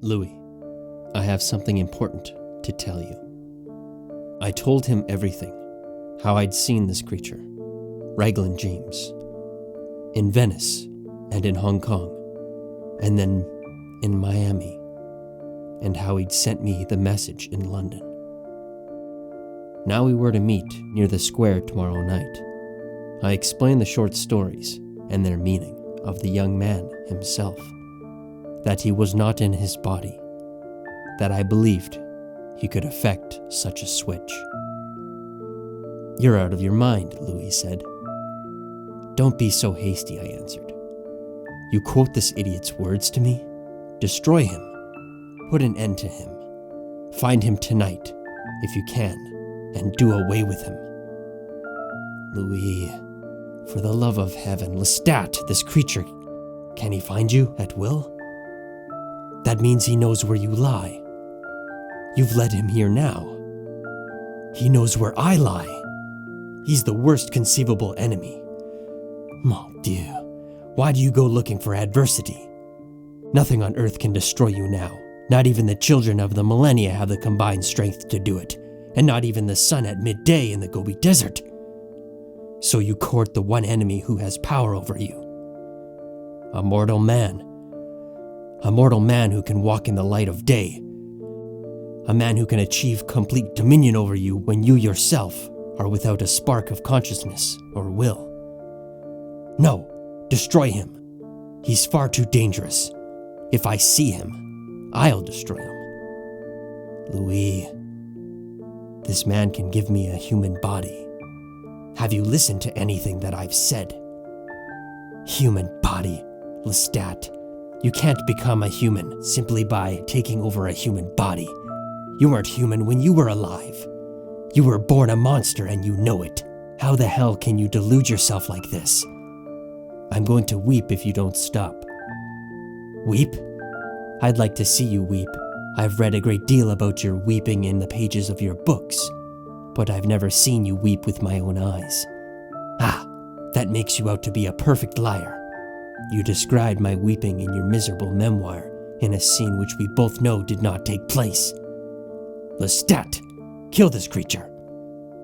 Louis, I have something important to tell you. I told him everything, how I'd seen this creature, Raglan James, in Venice and in Hong Kong, and then in Miami, and how he'd sent me the message in London. Now we were to meet near the square tomorrow night. I explained the short stories and their meaning of the young man himself, that he was not in his body, that I believed he could effect such a switch. You're out of your mind, Louis said. Don't be so hasty, I answered. You quote this idiot's words to me? Destroy him. Put an end to him. Find him tonight, if you can, and do away with him. Louis, for the love of heaven, Lestat, this creature, can he find you at will? That means he knows where you lie. You've led him here now. He knows where I lie. He's the worst conceivable enemy. Mon Dieu, why do you go looking for adversity? Nothing on earth can destroy you now. Not even the children of the millennia have the combined strength to do it, and not even the sun at midday in the Gobi Desert. So you court the one enemy who has power over you. A mortal man who can walk in the light of day. A man who can achieve complete dominion over you when you yourself are without a spark of consciousness or will. No, destroy him. He's far too dangerous. If I see him, I'll destroy him. Louis, this man can give me a human body. Have you listened to anything that I've said? Human body, Lestat. You can't become a human simply by taking over a human body. You weren't human when you were alive. You were born a monster and you know it. How the hell can you delude yourself like this? I'm going to weep if you don't stop. Weep? I'd like to see you weep. I've read a great deal about your weeping in the pages of your books, but I've never seen you weep with my own eyes. Ah, that makes you out to be a perfect liar. You described my weeping in your miserable memoir in a scene which we both know did not take place. Lestat, kill this creature.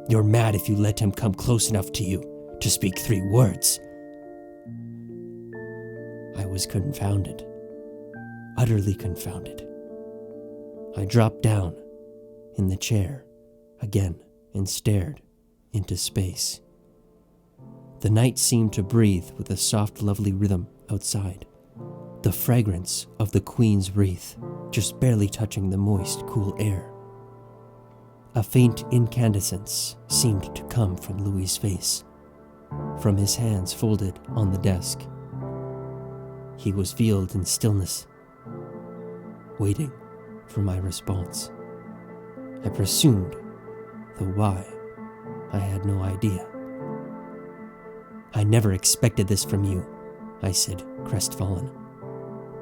You're mad if you let him come close enough to you to speak 3 words. I was confounded, utterly confounded. I dropped down in the chair again and stared into space. The night seemed to breathe with a soft, lovely rhythm outside, the fragrance of the Queen's wreath just barely touching the moist, cool air. A faint incandescence seemed to come from Louis's face, from his hands folded on the desk. He was veiled in stillness, waiting for my response. I presumed, though why, I had no idea. I never expected this from you, I said, crestfallen.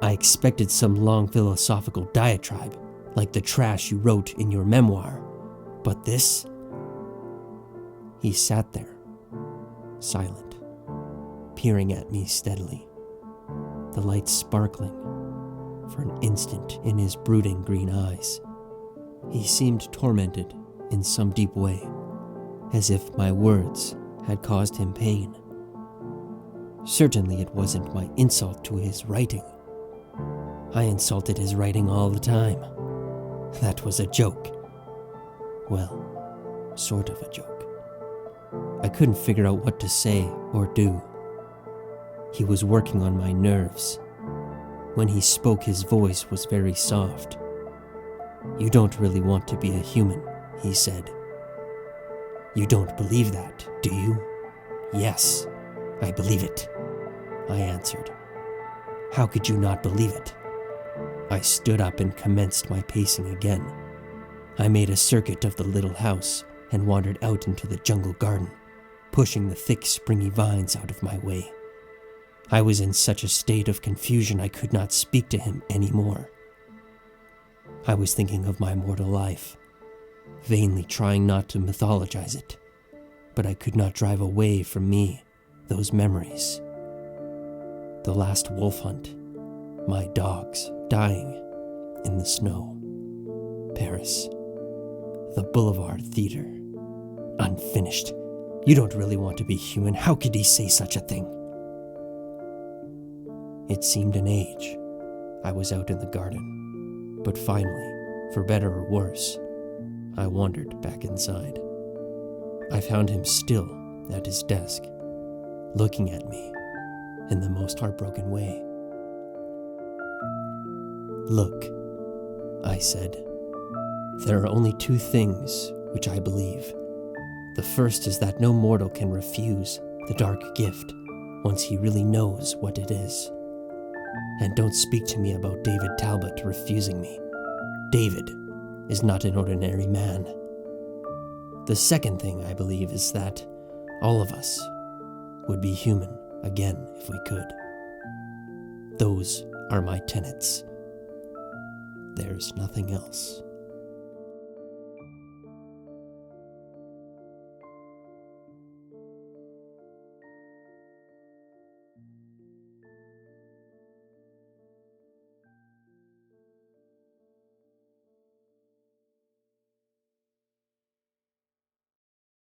I expected some long philosophical diatribe, like the trash you wrote in your memoir. But this? He sat there, silent, peering at me steadily, the light sparkling for an instant in his brooding green eyes. He seemed tormented in some deep way, as if my words had caused him pain. Certainly it wasn't my insult to his writing. I insulted his writing all the time. That was a joke. Well, sort of a joke. I couldn't figure out what to say or do. He was working on my nerves. When he spoke, his voice was very soft. You don't really want to be a human, he said. You don't believe that, do you? Yes, I believe it, I answered. How could you not believe it? I stood up and commenced my pacing again. I made a circuit of the little house and wandered out into the jungle garden, pushing the thick, springy vines out of my way. I was in such a state of confusion I could not speak to him anymore. I was thinking of my mortal life, vainly trying not to mythologize it, but I could not drive away from me those memories. The last wolf hunt, my dogs dying, in the snow. Paris. The Boulevard Theater. Unfinished. You don't really want to be human. How could he say such a thing? It seemed an age. I was out in the garden. But finally, for better or worse, I wandered back inside. I found him still at his desk, looking at me in the most heartbroken way. "Look," I said, "there are only two things which I believe. The first is that no mortal can refuse the dark gift once he really knows what it is. And don't speak to me about David Talbot refusing me. David is not an ordinary man. The second thing I believe is that all of us would be human again if we could. Those are my tenets. There's nothing else."